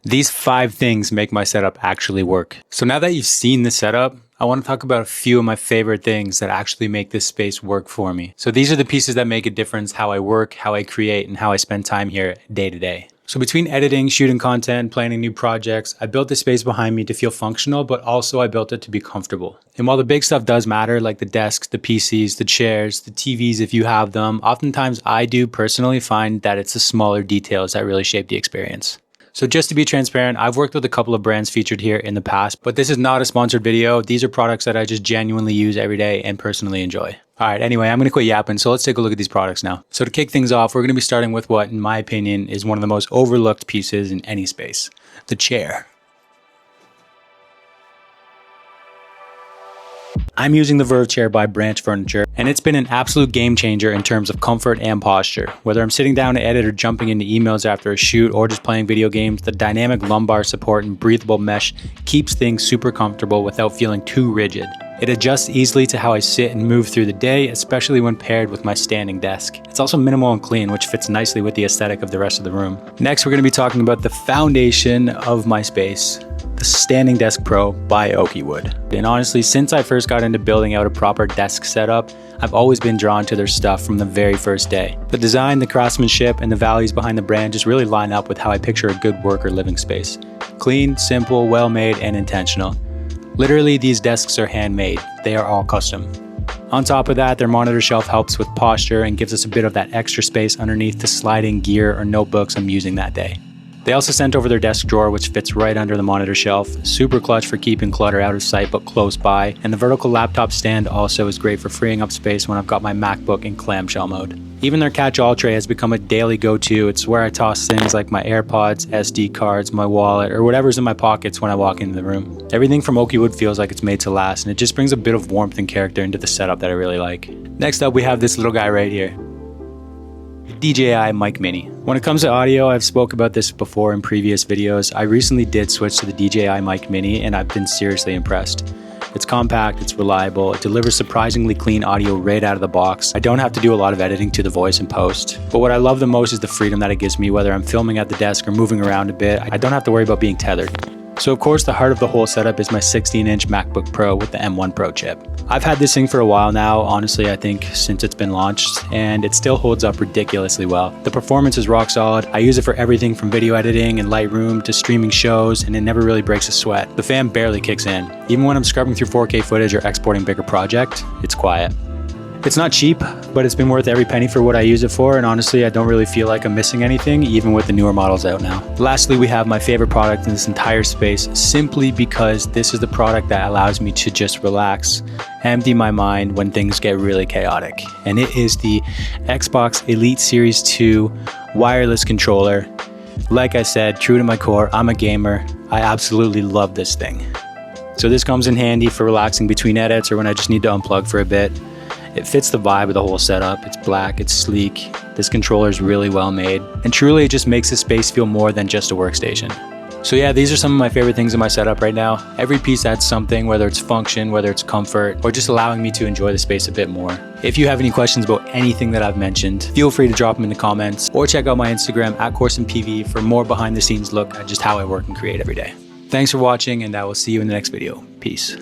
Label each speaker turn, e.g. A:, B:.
A: These 5 things make my setup actually work. So now that you've seen the setup, I want to talk about a few of my favorite things that actually make this space work for me. So these are the pieces that make a difference: how I work, how I create, and how I spend time here day to day. So between editing, shooting content, planning new projects, I built the space behind me to feel functional, but also I built it to be comfortable. And while the big stuff does matter, like the desks, the PCs, the chairs, the TVs if you have them, oftentimes I do personally find that it's the smaller details that really shape the experience. So just to be transparent, I've worked with a couple of brands featured here in the past, but this is not a sponsored video. These are products that I just genuinely use every day and personally enjoy. All right, anyway, I'm going to quit yapping, so let's take a look at these products now. So to kick things off, we're going to be starting with what, in my opinion, is one of the most overlooked pieces in any space: the chair. I'm using the Verve chair by Branch Furniture, and it's been an absolute game changer in terms of comfort and posture. Whether I'm sitting down to edit or jumping into emails after a shoot or just playing video games, the dynamic lumbar support and breathable mesh keeps things super comfortable without feeling too rigid. It adjusts easily to how I sit and move through the day, especially when paired with my standing desk. It's also minimal and clean, which fits nicely with the aesthetic of the rest of the room. Next, we're going to be talking about the foundation of my space: the Standing Desk Pro by Oakwood. And honestly, since I first got into building out a proper desk setup, I've always been drawn to their stuff from the very first day. The design, the craftsmanship, and the values behind the brand just really line up with how I picture a good work or living space. Clean, simple, well-made, and intentional. Literally, these desks are handmade. They are all custom. On top of that, their monitor shelf helps with posture and gives us a bit of that extra space underneath to slide in gear or notebooks I'm using that day. They also sent over their desk drawer, which fits right under the monitor shelf. Super clutch for keeping clutter out of sight but close by. And the vertical laptop stand also is great for freeing up space when I've got my MacBook in clamshell mode. Even their catch-all tray has become a daily go-to. It's where I toss things like my AirPods, SD cards, my wallet, or whatever's in my pockets when I walk into the room. Everything from Oakwood feels like it's made to last, and it just brings a bit of warmth and character into the setup that I really like. Next up, we have this little guy right here: DJI Mic Mini. When it comes to audio, I've spoke about this before in previous videos. I recently did switch to the DJI Mic Mini, and I've been seriously impressed. It's compact, it's reliable, it delivers surprisingly clean audio right out of the box. I don't have to do a lot of editing to the voice in post. But what I love the most is the freedom that it gives me, whether I'm filming at the desk or moving around a bit. I don't have to worry about being tethered. So of course, the heart of the whole setup is my 16-inch MacBook Pro with the M1 Pro chip. I've had this thing for a while now, honestly I think since it's been launched, and it still holds up ridiculously well. The performance is rock solid. I use it for everything from video editing and Lightroom to streaming shows, and it never really breaks a sweat. The fan barely kicks in. Even when I'm scrubbing through 4K footage or exporting bigger projects, it's quiet. It's not cheap, but it's been worth every penny for what I use it for, and honestly, I don't really feel like I'm missing anything, even with the newer models out now. Lastly, we have my favorite product in this entire space, simply because this is the product that allows me to just relax, empty my mind when things get really chaotic. And it is the Xbox Elite Series 2 wireless controller. Like I said, true to my core, I'm a gamer. I absolutely love this thing. So this comes in handy for relaxing between edits or when I just need to unplug for a bit. It fits the vibe of the whole setup. It's black, it's sleek. This controller is really well made. And truly, it just makes the space feel more than just a workstation. So yeah, these are some of my favorite things in my setup right now. Every piece adds something, whether it's function, whether it's comfort, or just allowing me to enjoy the space a bit more. If you have any questions about anything that I've mentioned, feel free to drop them in the comments, or check out my Instagram @CorsonPV for more behind the scenes look at just how I work and create every day. Thanks for watching, and I will see you in the next video. Peace.